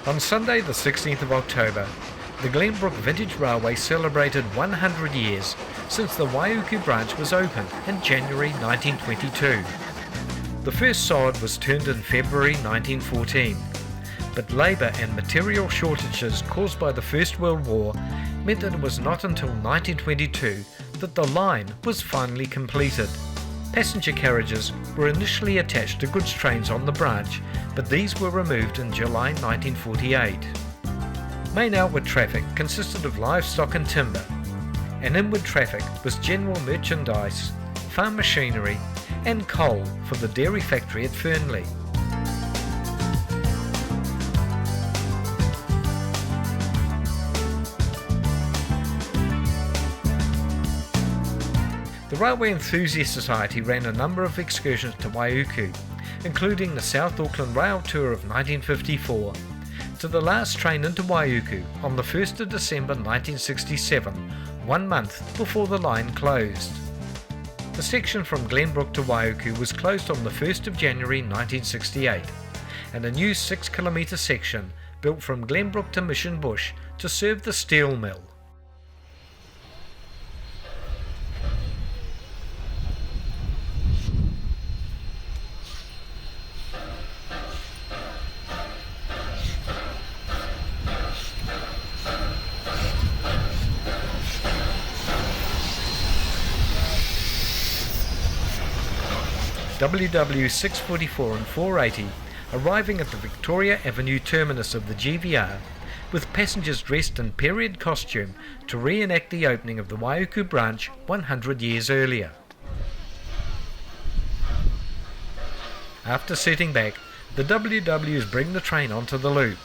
On Sunday the 16th of October, the Glenbrook Vintage Railway celebrated 100 years since the Waiuku branch was opened in January 1922. The first sod was turned in February 1914, but labour and material shortages caused by the First World War meant that it was not until 1922 that the line was finally completed. Passenger carriages were initially attached to goods trains on the branch, but these were removed in July 1948. Main outward traffic consisted of livestock and timber, and inward traffic was general merchandise, farm machinery and coal for the dairy factory at Fernley. The Railway Enthusiast Society ran a number of excursions to Waiuku, including the South Auckland Rail Tour of 1954, to the last train into Waiuku on the 1st of December 1967, 1 month before the line closed. The section from Glenbrook to Waiuku was closed on the 1st of January 1968, and a new 6-kilometre section built from Glenbrook to Mission Bush to serve the steel mill. WW 644 and 480 arriving at the Victoria Avenue terminus of the GVR, with passengers dressed in period costume to reenact the opening of the Waiuku branch 100 years earlier. After setting back, the WWs bring the train onto the loop.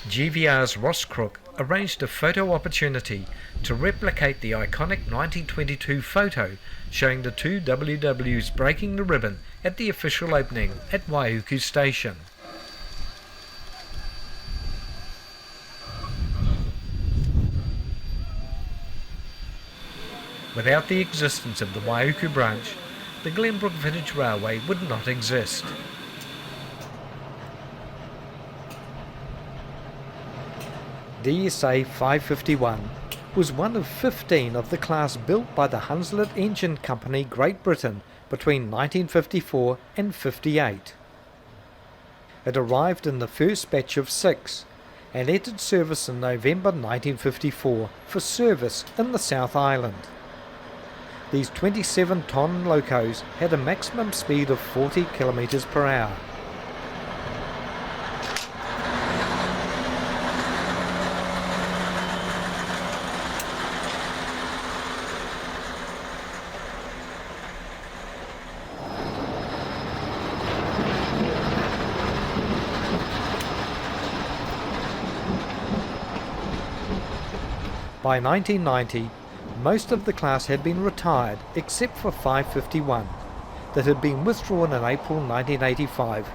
GVR's Ross Crook arranged a photo opportunity to replicate the iconic 1922 photo showing the two WWs breaking the ribbon at the official opening at Waiuku Station. Without the existence of the Waiuku branch, the Glenbrook Vintage Railway would not exist. DSA 551 was one of 15 of the class built by the Hunslet Engine Company, Great Britain, between 1954 and 58. It arrived in the first batch of 6 and entered service in November 1954 for service in the South Island. These 27-ton locos had a maximum speed of 40 km per hour. By 1990, most of the class had been retired except for 551, that had been withdrawn in April 1985,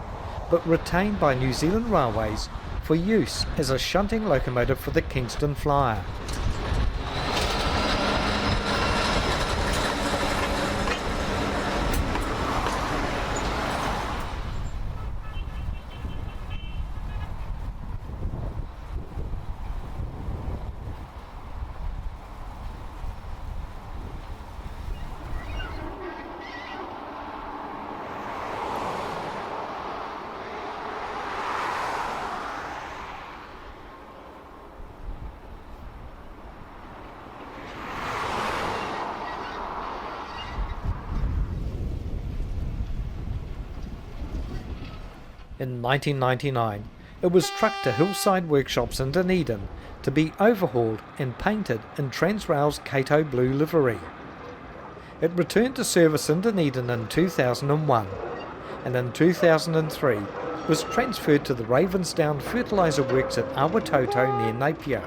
but retained by New Zealand Railways for use as a shunting locomotive for the Kingston Flyer. In 1999, it was trucked to Hillside Workshops in Dunedin to be overhauled and painted in Transrail's Cato Blue livery. It returned to service in Dunedin in 2001, and in 2003 was transferred to the Ravensdown Fertiliser Works at Awatoto near Napier.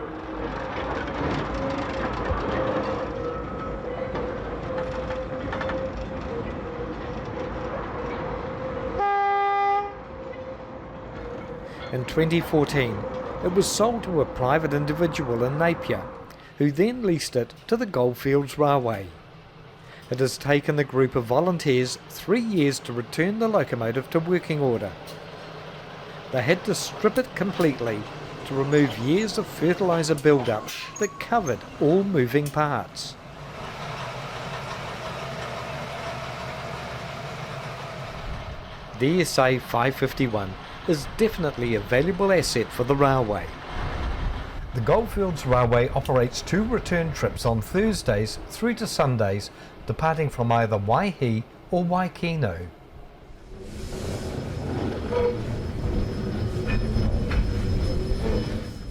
In 2014, It was sold to a private individual in Napier, who then leased it to the Goldfields Railway. It has taken the group of volunteers 3 years to return the locomotive to working order. They had to strip it completely to remove years of fertiliser build-up that covered all moving parts. The SA 551 is definitely a valuable asset for the railway. The Goldfields Railway operates 2 return trips on Thursdays through to Sundays, departing from either Waihi or Waikino.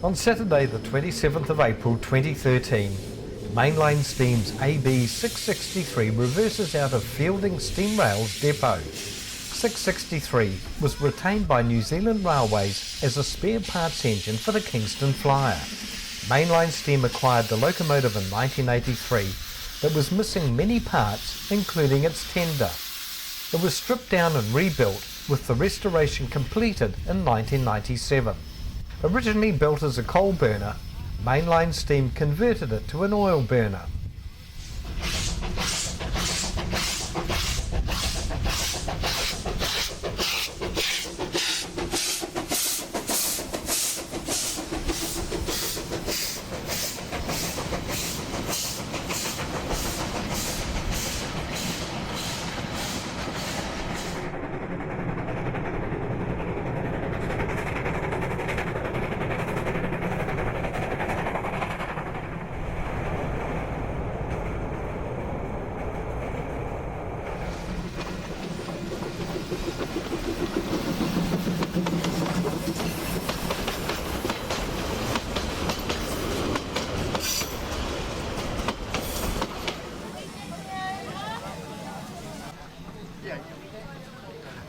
On Saturday the 27th of April 2013, mainline steams AB 663 reverses out of Fielding Steam Rails depot. 663 was retained by New Zealand Railways as a spare parts engine for the Kingston Flyer. Mainline Steam acquired the locomotive in 1983 that was missing many parts, including its tender. It was stripped down and rebuilt, with the restoration completed in 1997. Originally built as a coal burner, Mainline Steam converted it to an oil burner.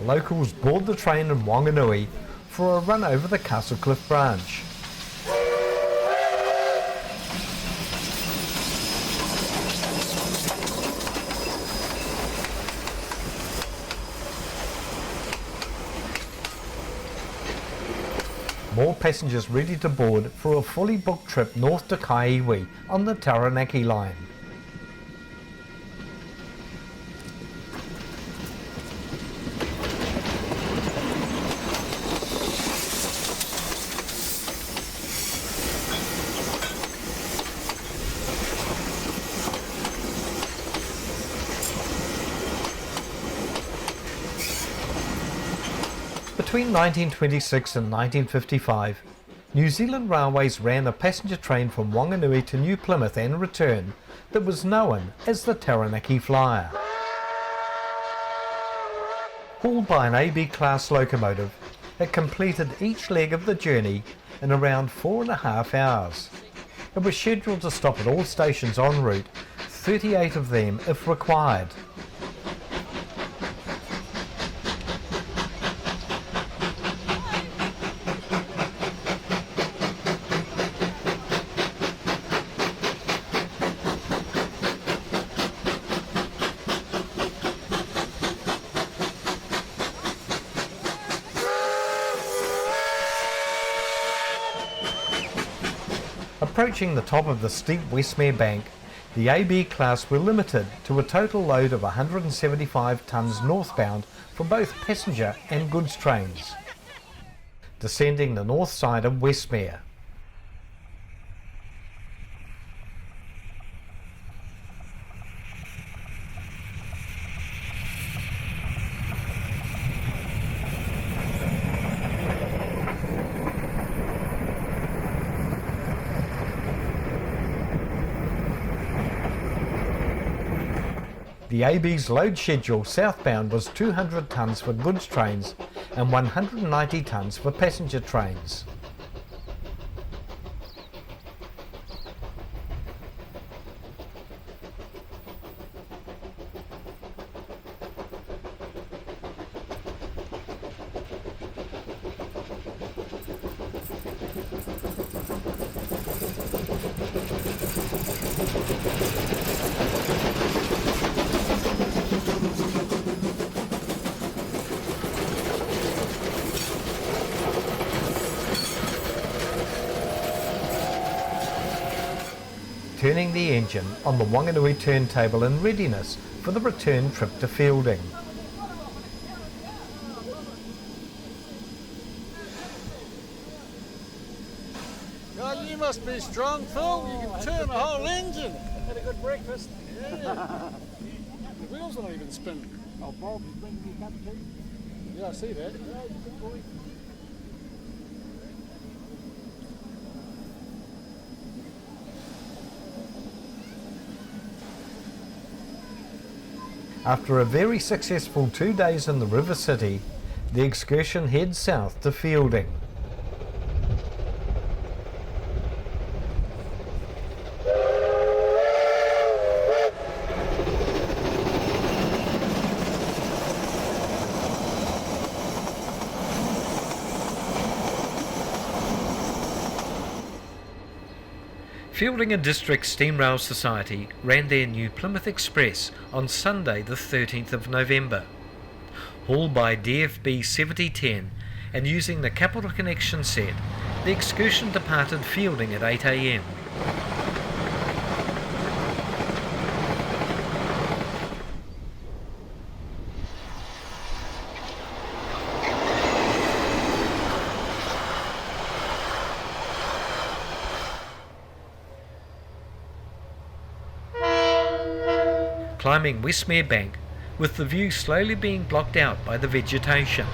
Locals board the train in Wanganui for a run over the Castle Cliff branch. More passengers ready to board for a fully booked trip north to Kaiwi on the Taranaki line. Between 1926 and 1955, New Zealand Railways ran a passenger train from Wanganui to New Plymouth and return that was known as the Taranaki Flyer. Hauled by an AB class locomotive, it completed each leg of the journey in around 4.5 hours. It was scheduled to stop at all stations en route, 38 of them if required. Approaching the top of the steep Westmere bank, the AB class were limited to a total load of 175 tonnes northbound for both passenger and goods trains, descending the north side of Westmere. The AB's load schedule southbound was 200 tonnes for goods trains and 190 tonnes for passenger trains. turning the engine on the Wanganui turntable in readiness for the return trip to Fielding. God, you must be strong, Phil. You can turn a whole engine. Had a good breakfast. Yeah. The wheels don't even spin. Oh, Bob, he's bringing me a cup of tea. Yeah, I see that. After a very successful 2 days in the River City, the excursion heads south to Fielding. Fielding and District Steam Rail Society ran their new Plymouth Express on Sunday the 13th of November. Hauled by DFB 7010 and using the Capital Connection set, the excursion departed Fielding at 8 a.m. Climbing Westmere Bank, with the view slowly being blocked out by the vegetation.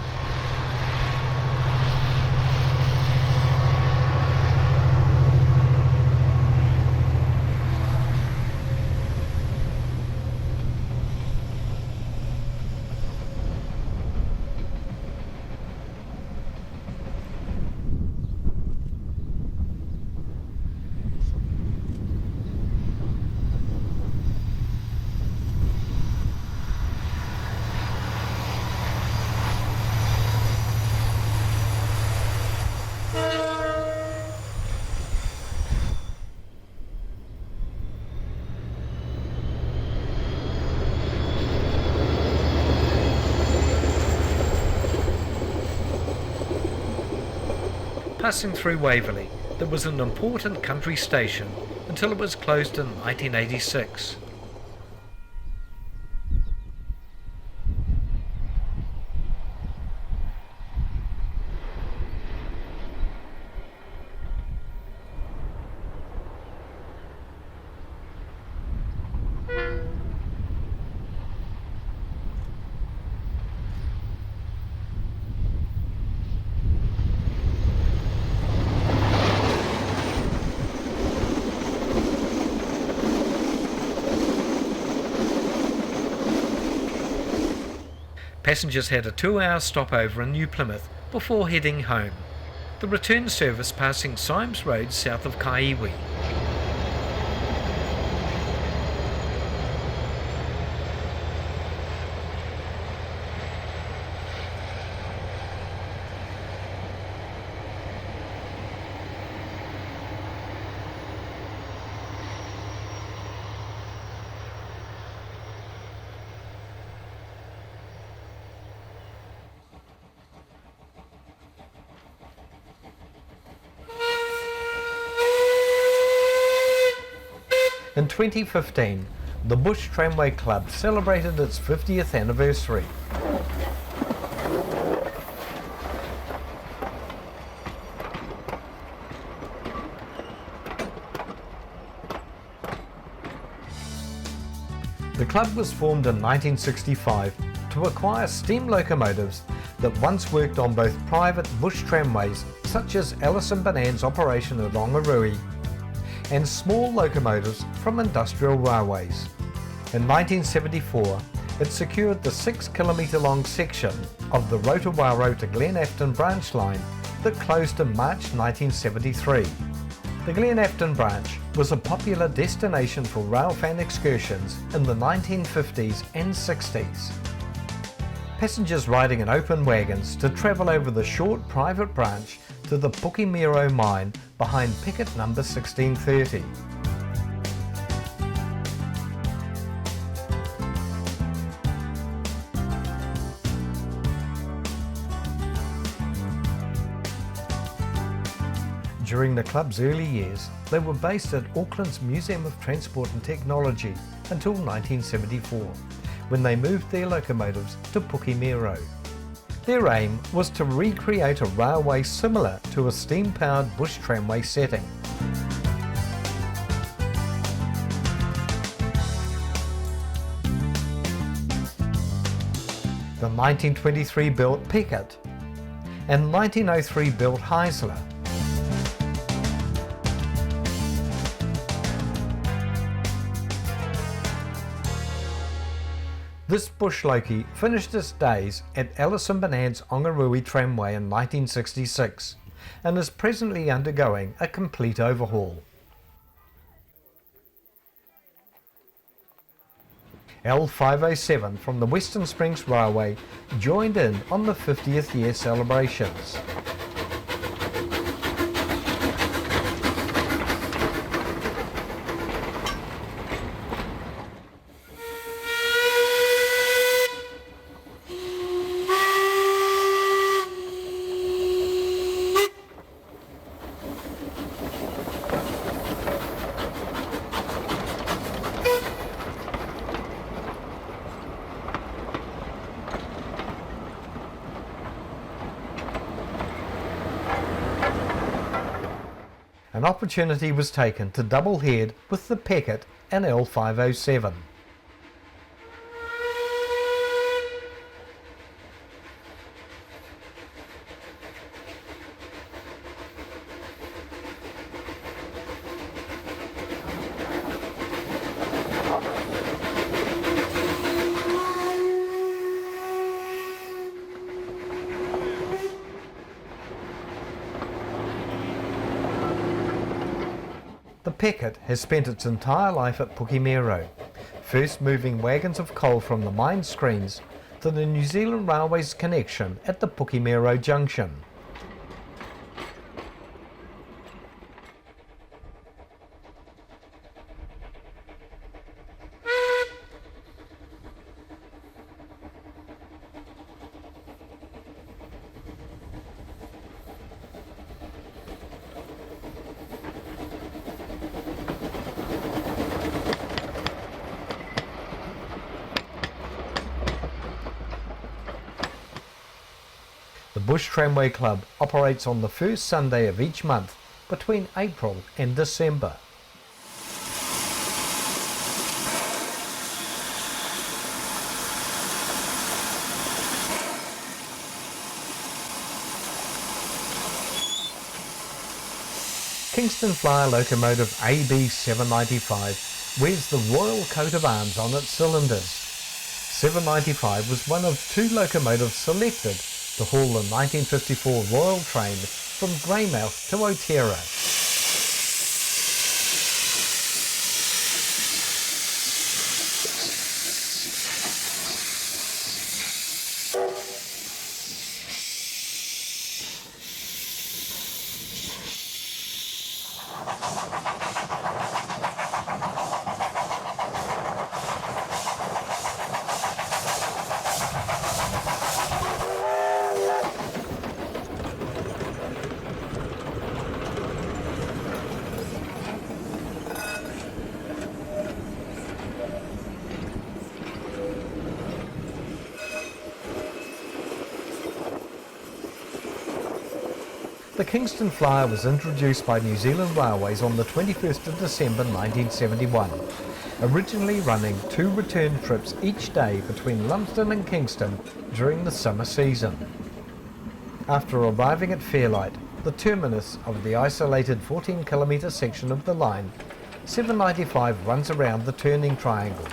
Passing through Waverley, that was an important country station until it was closed in 1986. Passengers had a 2-hour stopover in New Plymouth before heading home. The return service passing Symes Road south of Kaiwi. In 2015, the Bush Tramway Club celebrated its 50th anniversary. The club was formed in 1965 to acquire steam locomotives that once worked on both private bush tramways such as Alison Bonan's operation at Rongarui, and small locomotives from industrial railways. In 1974, it secured the 6-kilometre long section of the Rotowaro to Glen Afton branch line that closed in March 1973. The Glen Afton branch was a popular destination for railfan excursions in the 1950s and 60s. Passengers riding in open wagons to travel over the short private branch to the Pukimiro mine behind picket number 1630. During the club's early years, they were based at Auckland's Museum of Transport and Technology until 1974, when they moved their locomotives to Pukimiro. Their aim was to recreate a railway similar to a steam-powered bush tramway setting. The 1923 built Pickett and 1903 built Heisler. This bush lokie finished its days at Ellison Bonan's Ongarui Tramway in 1966 and is presently undergoing a complete overhaul. L507 from the Western Springs Railway joined in on the 50th year celebrations. An opportunity was taken to double head with the Pickett and L507. The Pickett has spent its entire life at Pukimiro, first moving wagons of coal from the mine screens to the New Zealand Railways connection at the Pukimiro Junction. The Bush Tramway Club operates on the first Sunday of each month between April and December. Kingston Flyer locomotive AB 795 wears the Royal coat of arms on its cylinders. 795 was one of two locomotives selected to haul the 1954 Royal train from Greymouth to Otera. The Kingston Flyer was introduced by New Zealand Railways on the 21st of December 1971, originally running 2 return trips each day between Lumsden and Kingston during the summer season. After arriving at Fairlight, the terminus of the isolated 14-kilometre section of the line, 795 runs around the turning triangle.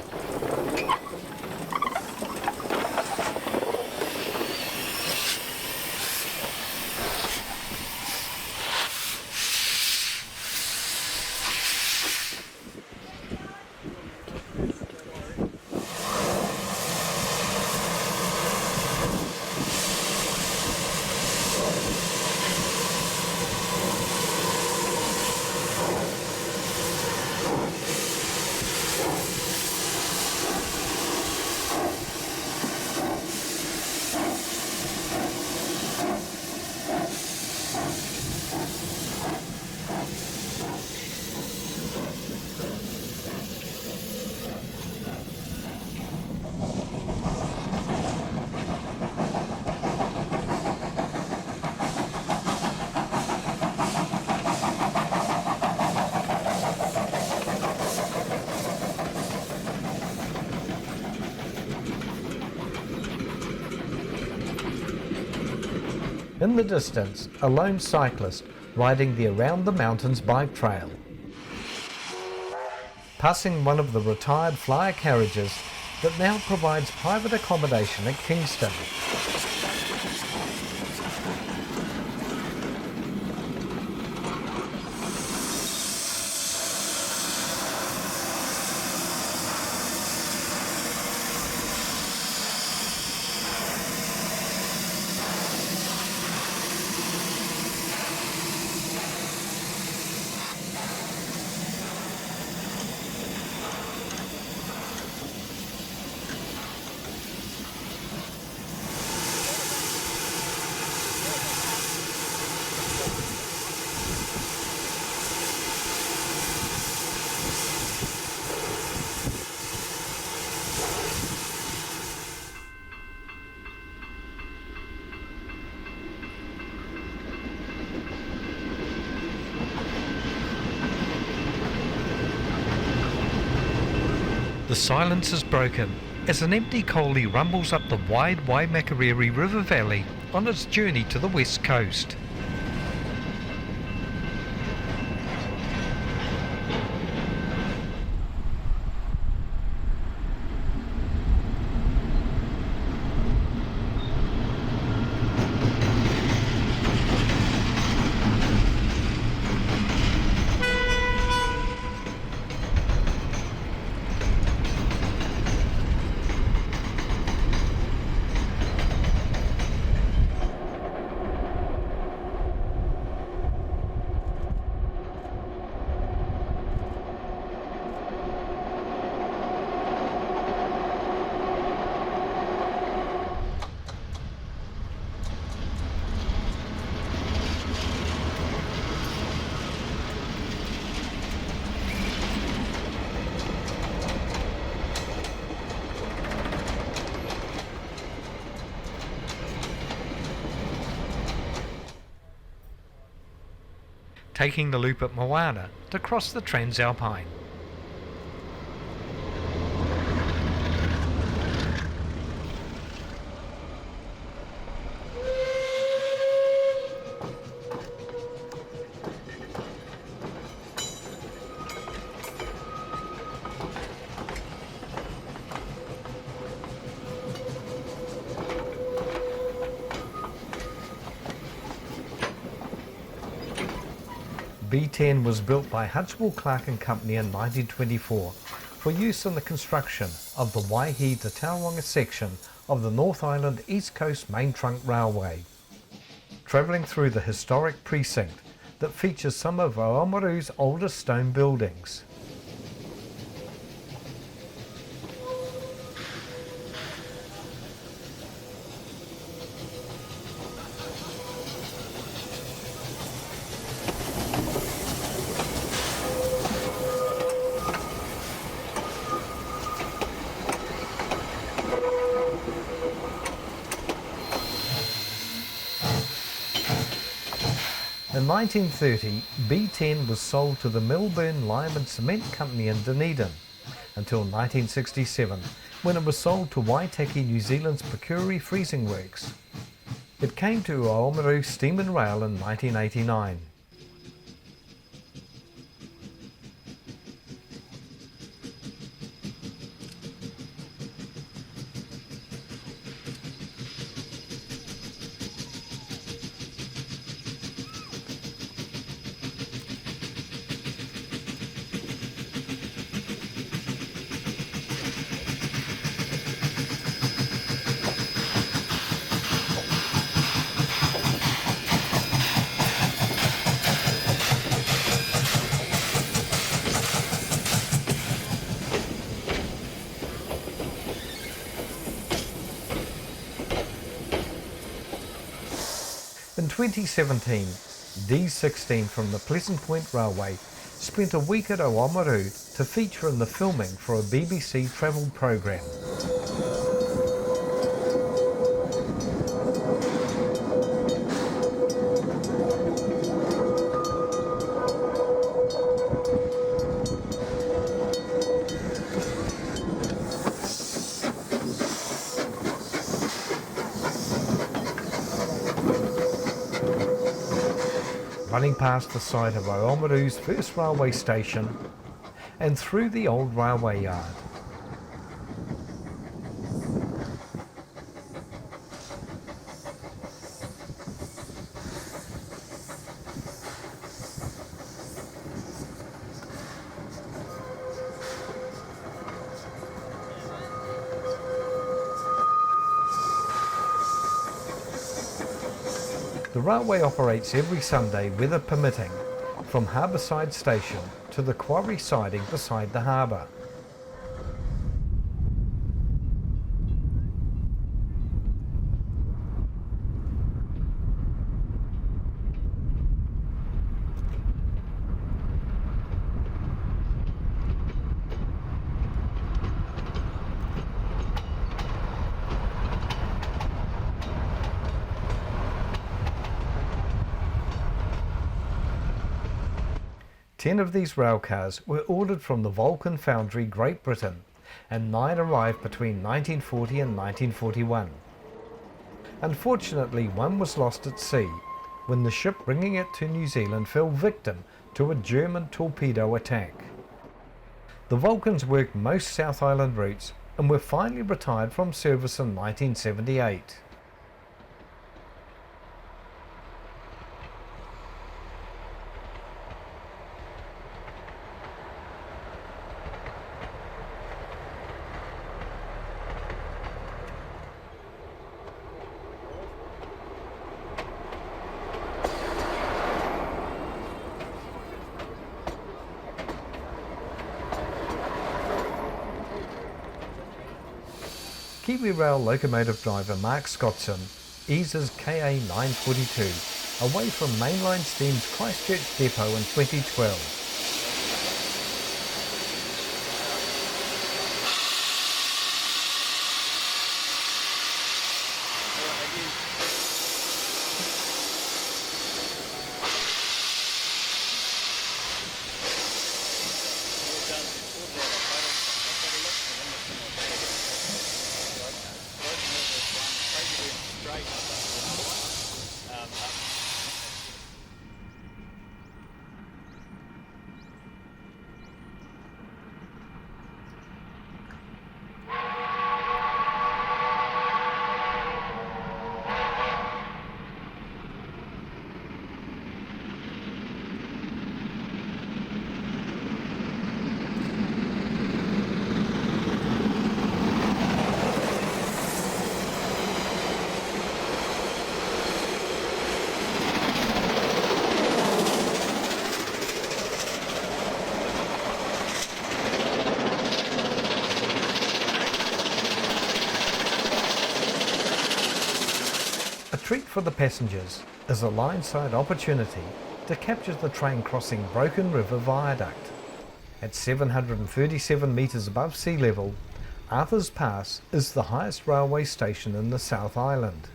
In the distance, a lone cyclist riding the Around the Mountains bike trail. Passing one of the retired flyer carriages that now provides private accommodation at Kingston. The silence is broken as an empty collie rumbles up the wide Waimakariri River Valley on its journey to the west coast. Taking the loop at Moana to cross the Transalpine. B10 was built by Hutchwell Clark and Company in 1924 for use in the construction of the Waihi to Tauranga section of the North Island East Coast Main Trunk Railway. Travelling through the historic precinct that features some of Oamaru's oldest stone buildings. In 1930, B10 was sold to the Melbourne Lime and Cement Company in Dunedin until 1967, when it was sold to Waitaki, New Zealand's Pukuri Freezing Works. It came to Oamaru Steam and Rail in 1989. In 2017, D16 from the Pleasant Point Railway spent a week at Oamaru to feature in the filming for a BBC travel programme. running past the site of Oamaru's first railway station and through the old railway yard. The railway operates every Sunday, weather permitting, from Harbourside Station to the quarry siding beside the harbour. Ten of these railcars were ordered from the Vulcan Foundry, Great Britain, and 9 arrived between 1940 and 1941. Unfortunately, one was lost at sea when the ship bringing it to New Zealand fell victim to a German torpedo attack. The Vulcans worked most South Island routes and were finally retired from service in 1978. KiwiRail locomotive driver Mark Scottson eases KA 942 away from mainline Steam's Christchurch depot in 2012. A treat for the passengers is a line-side opportunity to capture the train crossing Broken River Viaduct. At 737 metres above sea level, Arthur's Pass is the highest railway station in the South Island.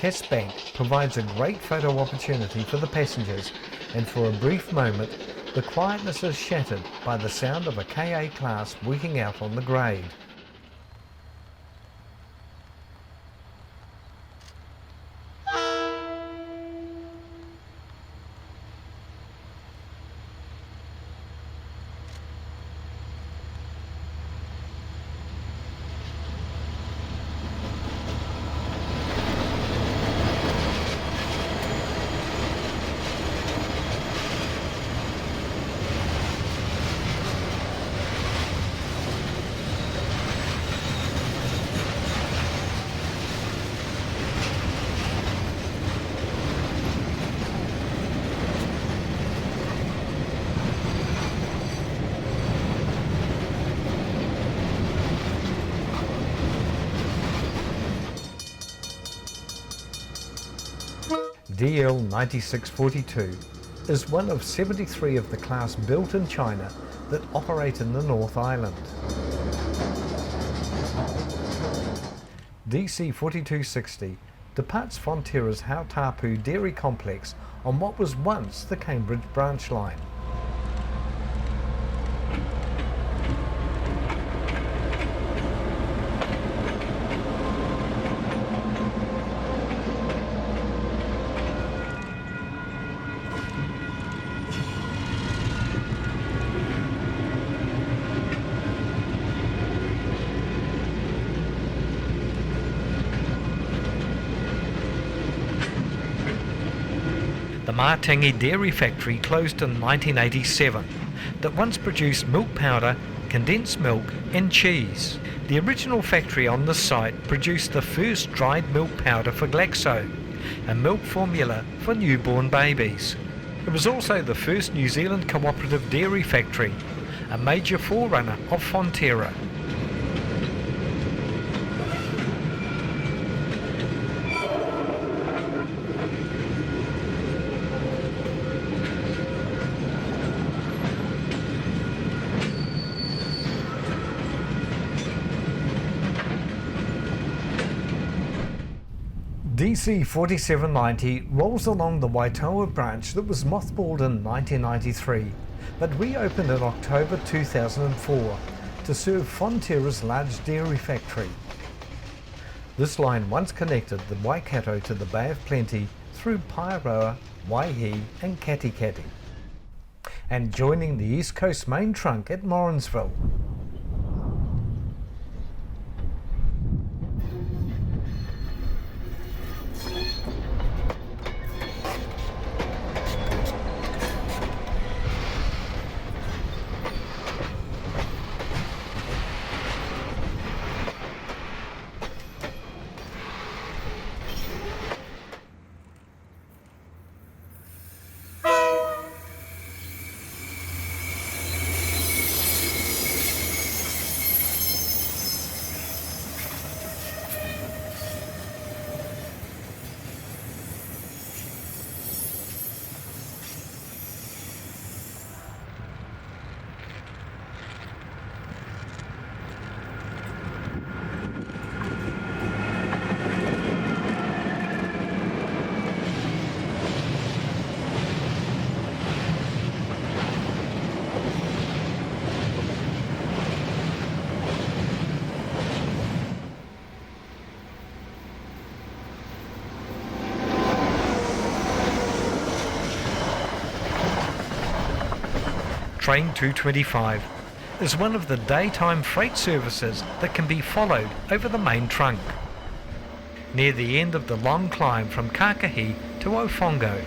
Cass Bank provides a great photo opportunity for the passengers, and for a brief moment the quietness is shattered by the sound of a KA class working out on the grade. DL 9642 is one of 73 of the class built in China that operate in the North Island. DC 4260 departs Fonterra's Hautapu Dairy Complex on what was once the Cambridge branch line. The Matangi Dairy Factory closed in 1987 that once produced milk powder, condensed milk and cheese. The original factory on this site produced the first dried milk powder for Glaxo, a milk formula for newborn babies. It was also the first New Zealand cooperative dairy factory, a major forerunner of Fonterra. DC 4790 rolls along the Waitoa branch that was mothballed in 1993, but reopened in October 2004 to serve Fonterra's large dairy factory. This line once connected the Waikato to the Bay of Plenty through Paeroa, Waihi and Katikati, and joining the East Coast main trunk at Morrinsville. Train 225 is one of the daytime freight services that can be followed over the main trunk, near the end of the long climb from Kakahi to Ofongo.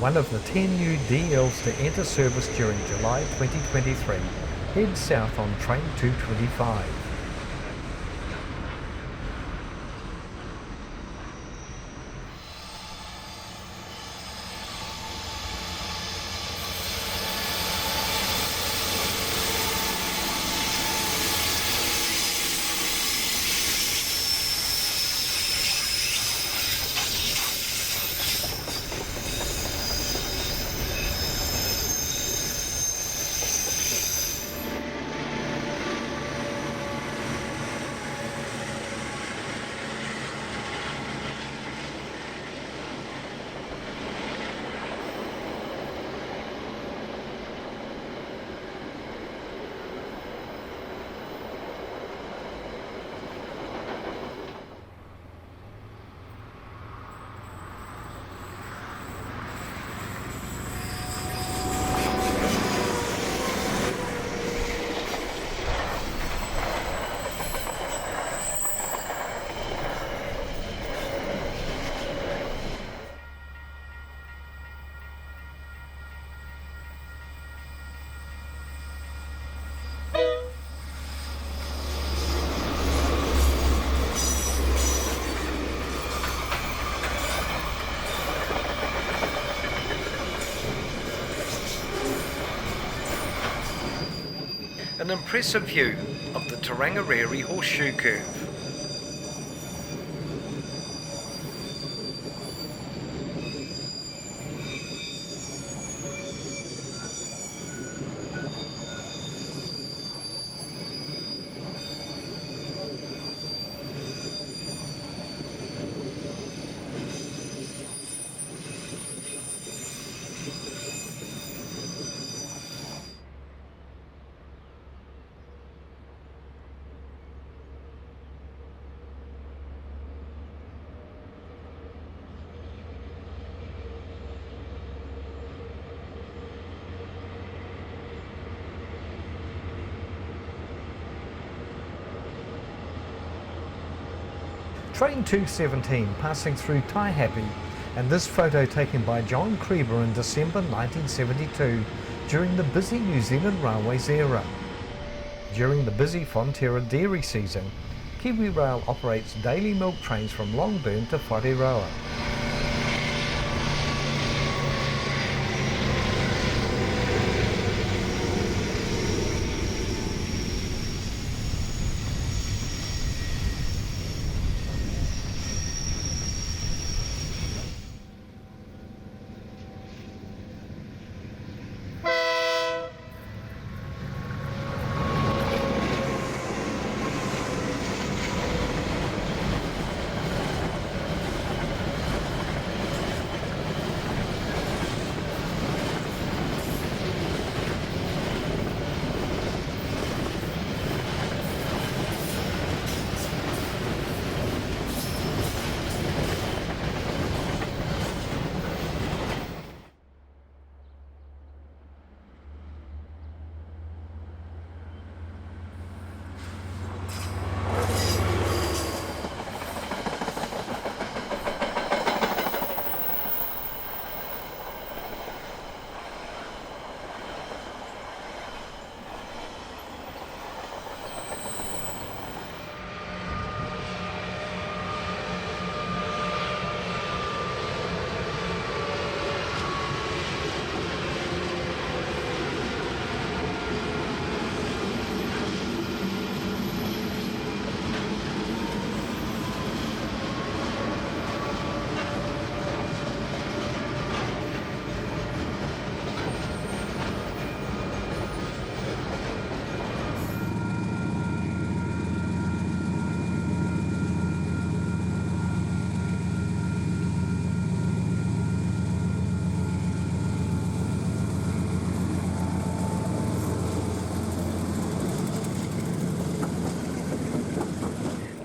One of the 10 new DLs to enter service during July 2023 heads south on train 225. an impressive view of the Tarangariri Horseshoe Curve. Train 217 passing through Taihape, and this photo taken by John Creeber in December 1972 during the busy New Zealand Railways era. During the busy Fonterra dairy season, KiwiRail operates daily milk trains from Longburn to Whareroa.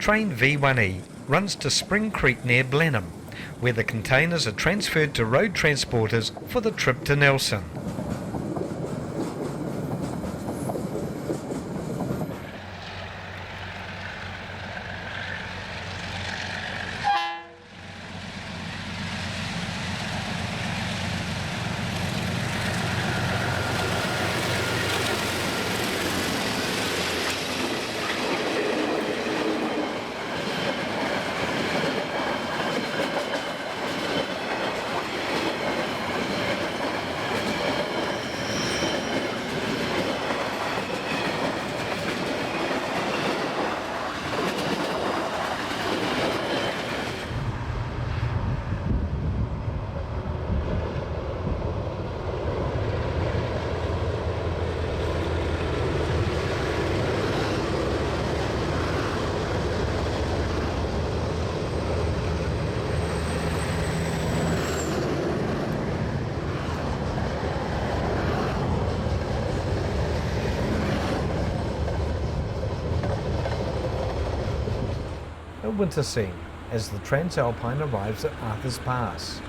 Train V1E runs to Spring Creek near Blenheim, where the containers are transferred to road transporters for the trip to Nelson. A winter scene as the Transalpine arrives at Arthur's Pass.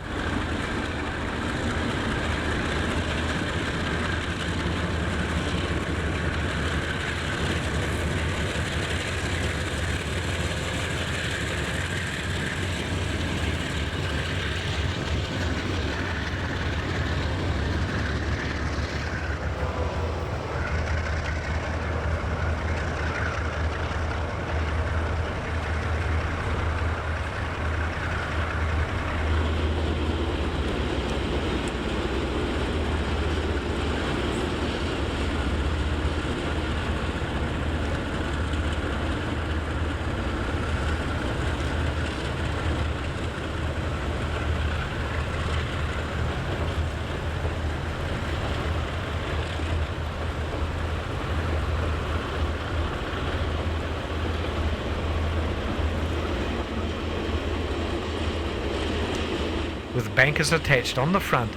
with bankers attached on the front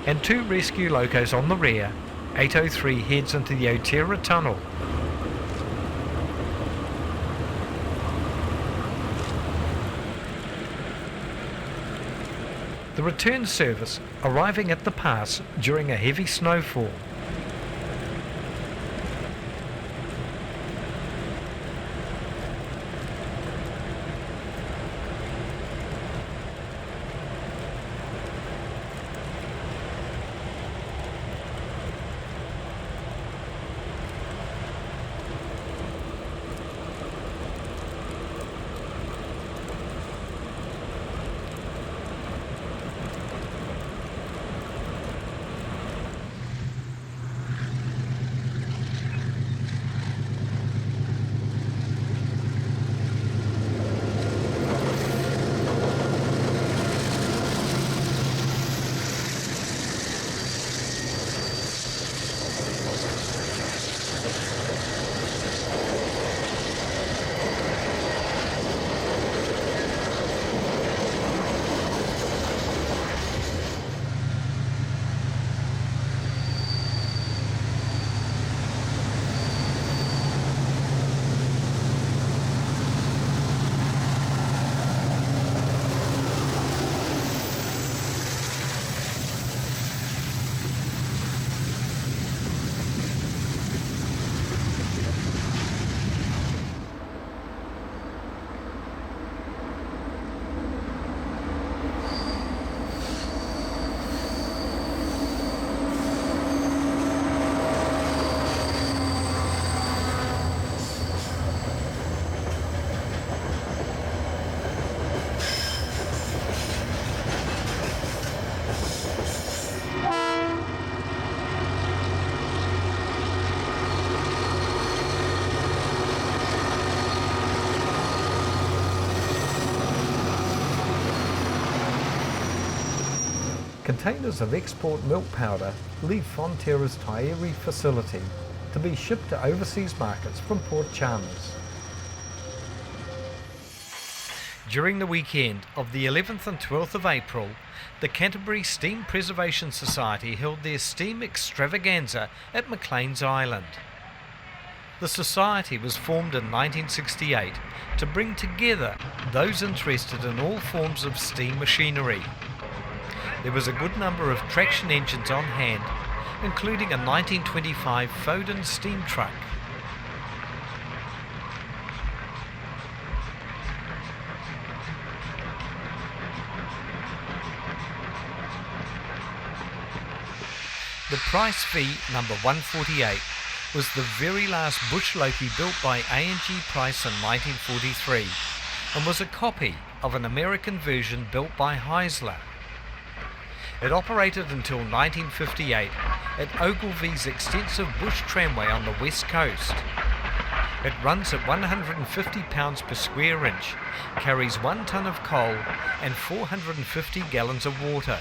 and 2 rescue locos on the rear, 803 heads into the Otera Tunnel. The return service arriving at the pass during a heavy snowfall. Containers of export milk powder leave Fonterra's Tairi facility to be shipped to overseas markets from Port Chalmers. During the weekend of the 11th and 12th of April, the Canterbury Steam Preservation Society held their steam extravaganza at Maclean's Island. The society was formed in 1968 to bring together those interested in all forms of steam machinery. There was a good number of traction engines on hand, including a 1925 Foden steam truck. The price fee, number 148, was the very last bush Loki built by A&G Price in 1943 and was a copy of an American version built by Heisler. It operated until 1958 at Ogilvy's extensive bush tramway on the west coast. It runs at 150 pounds per square inch, carries 1 tonne of coal and 450 gallons of water.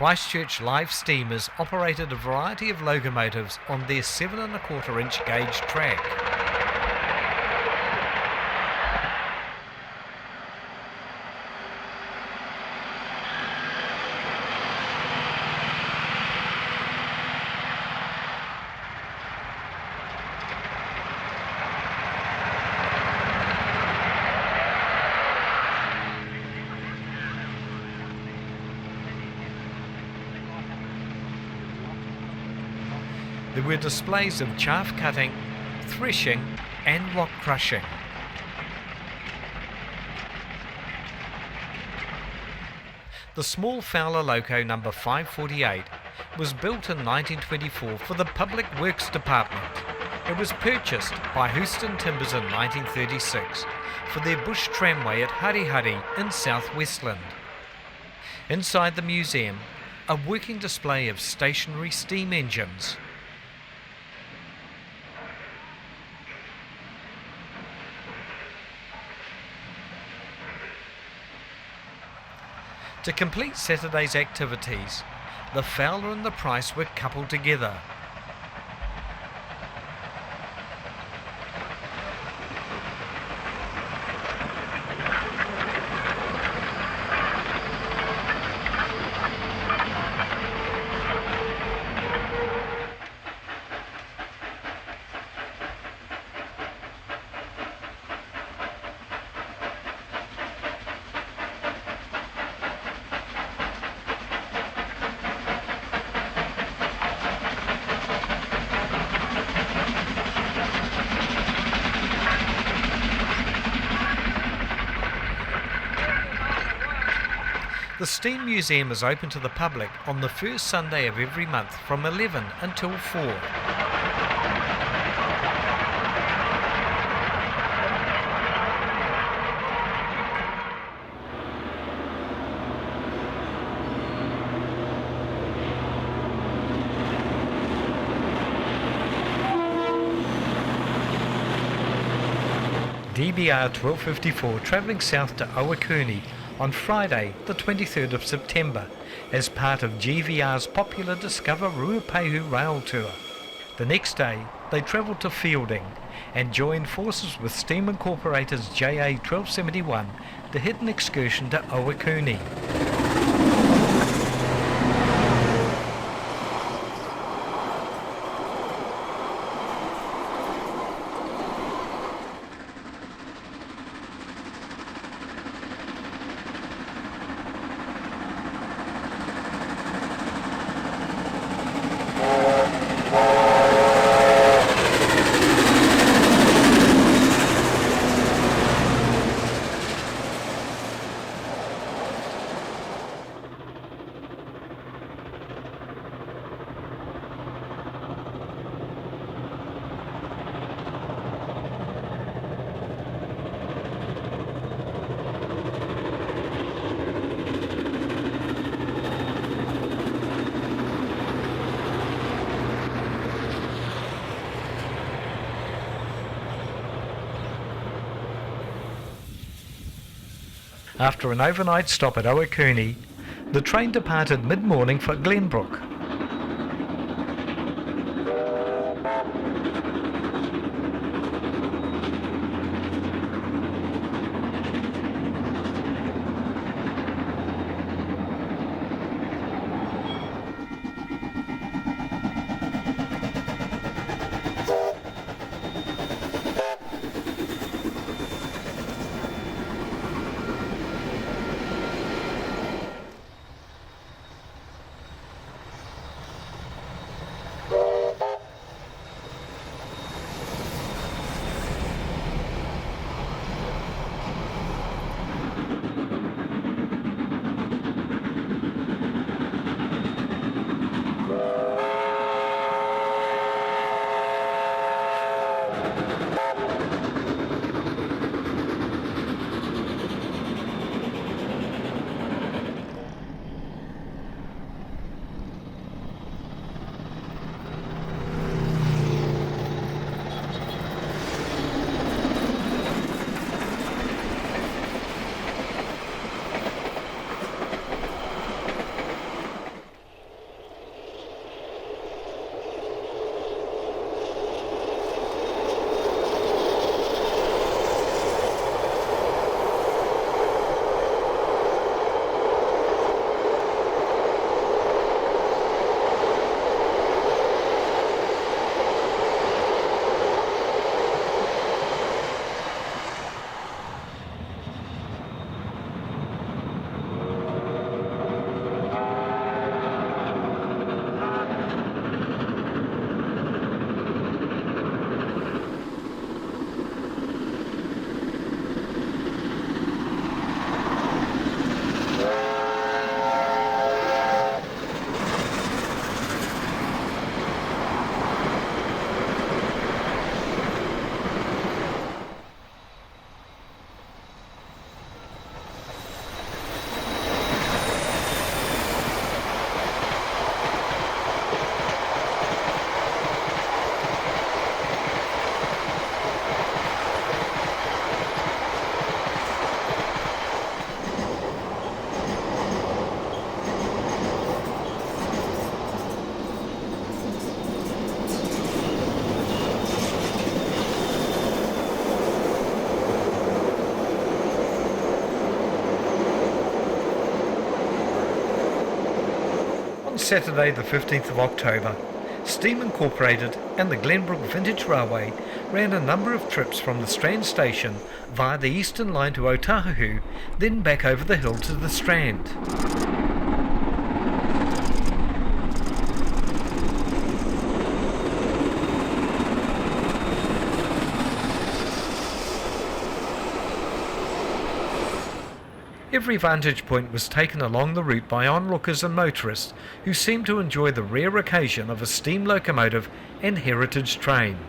Christchurch Live Steamers operated a variety of locomotives on their 7¼ inch gauge track. There were displays of chaff cutting, threshing and rock crushing. The small Fowler Loco number 548 was built in 1924 for the Public Works Department. It was purchased by Houston Timbers in 1936 for their bush tramway at Harihari in South Westland. Inside the museum, a working display of stationary steam engines. To complete Saturday's activities, the Fowler and the Price were coupled together. The Steam Museum is open to the public on the first Sunday of every month from 11 until 4. DBR 1254 travelling south to Owakuni on Friday the 23rd of September as part of GVR's popular Discover Ruapehu Rail Tour. The next day they travelled to Fielding and joined forces with Steam Incorporated's JA 1271 to hit an excursion to Owakuni. After an overnight stop at Owakuni, the train departed mid-morning for Glenbrook. On Saturday the 15th of October, Steam Incorporated and the Glenbrook Vintage Railway ran a number of trips from the Strand station via the Eastern Line to Otahuhu, then back over the hill to the Strand. Every vantage point was taken along the route by onlookers and motorists who seemed to enjoy the rare occasion of a steam locomotive and heritage train.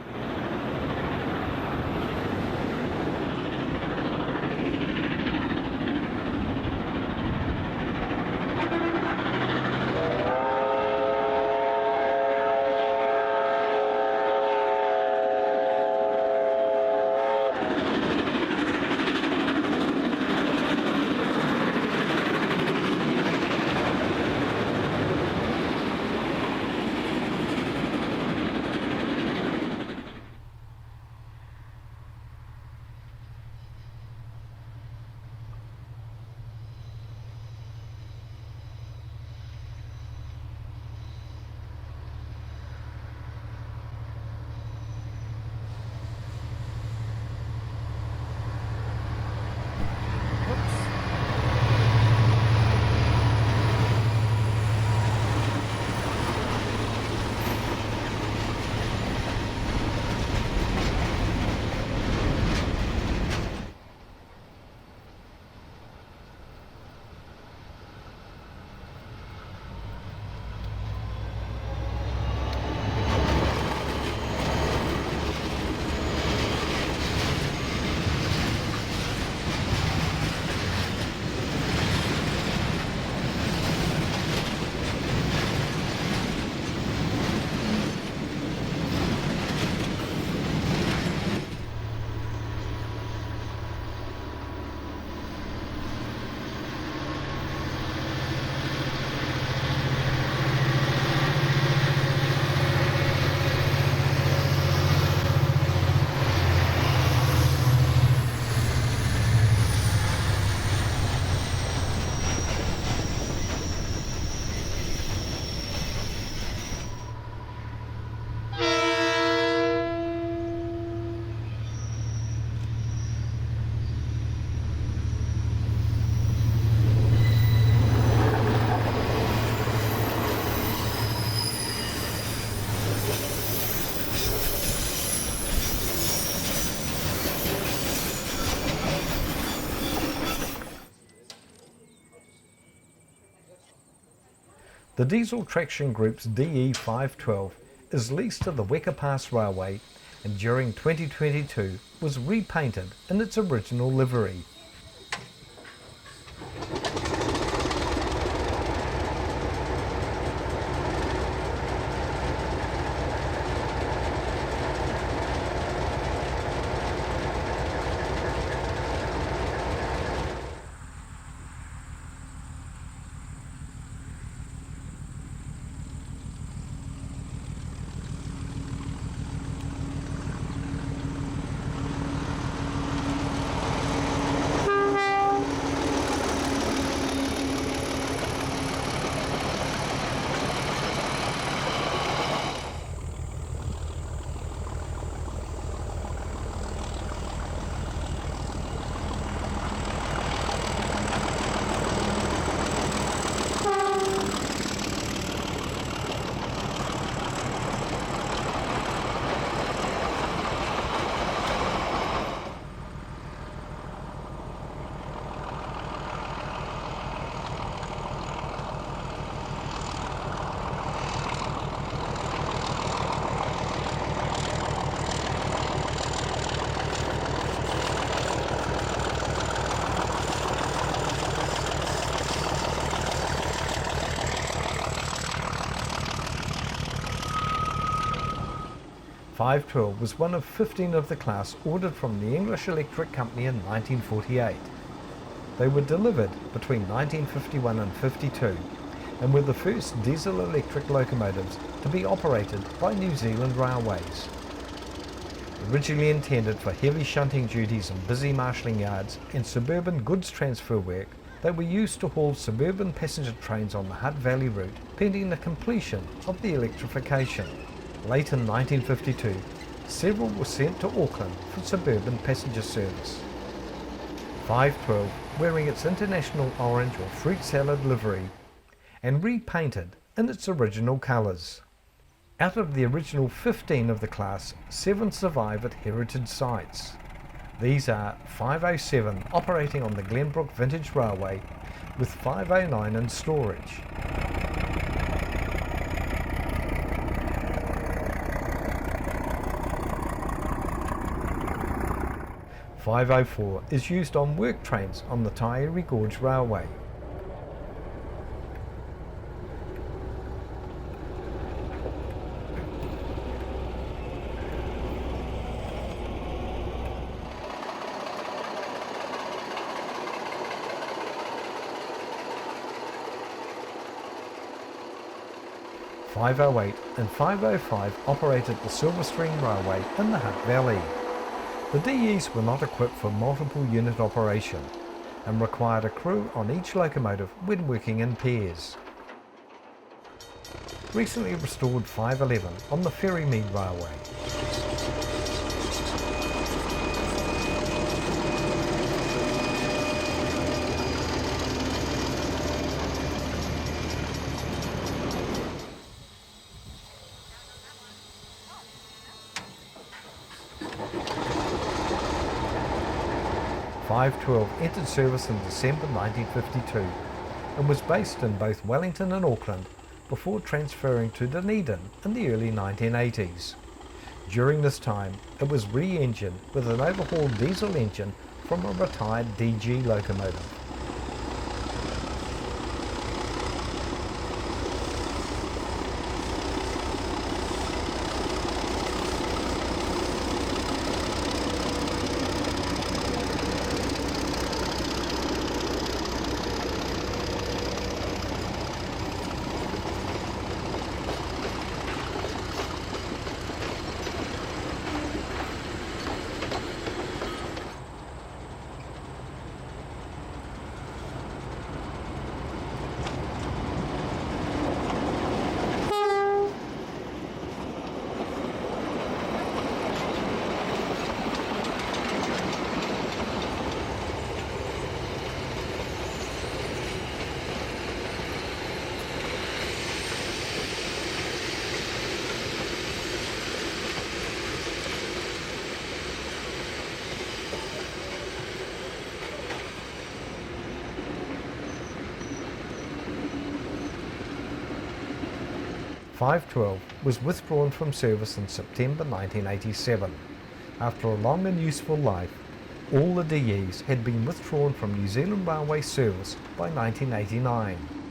The diesel traction group's DE512 is leased to the Weka Pass Railway and during 2022 was repainted in its original livery. .512 was one of 15 of the class ordered from the English Electric Company in 1948. They were delivered between 1951 and 52 and were the first diesel-electric locomotives to be operated by New Zealand Railways. Originally intended for heavy shunting duties in busy marshalling yards and suburban goods transfer work, They were used to haul suburban passenger trains on the Hutt Valley route pending the completion of the electrification. Late in 1952, several were sent to Auckland for suburban passenger service. 512, wearing its international orange or fruit salad livery, and repainted in its original colours. Out of the original 15 of the class, 7 survive at heritage sites. These are 507 operating on the Glenbrook Vintage Railway, with 509 in storage. .504 is used on work trains on the Taieri Gorge Railway. .508 and 505 operated the Silverstream Railway in the Hutt Valley. The DEs were not equipped for multiple unit operation and required a crew on each locomotive when working in pairs. Recently restored 511 on the Ferrymead Railway. .512 entered service in December 1952 and was based in both Wellington and Auckland before transferring to Dunedin in the early 1980s. During this time, it was re-engined with an overhauled diesel engine from a retired DG locomotive. .512 was withdrawn from service in September 1987. After a long and useful life, all the DEs had been withdrawn from New Zealand Railway service by 1989.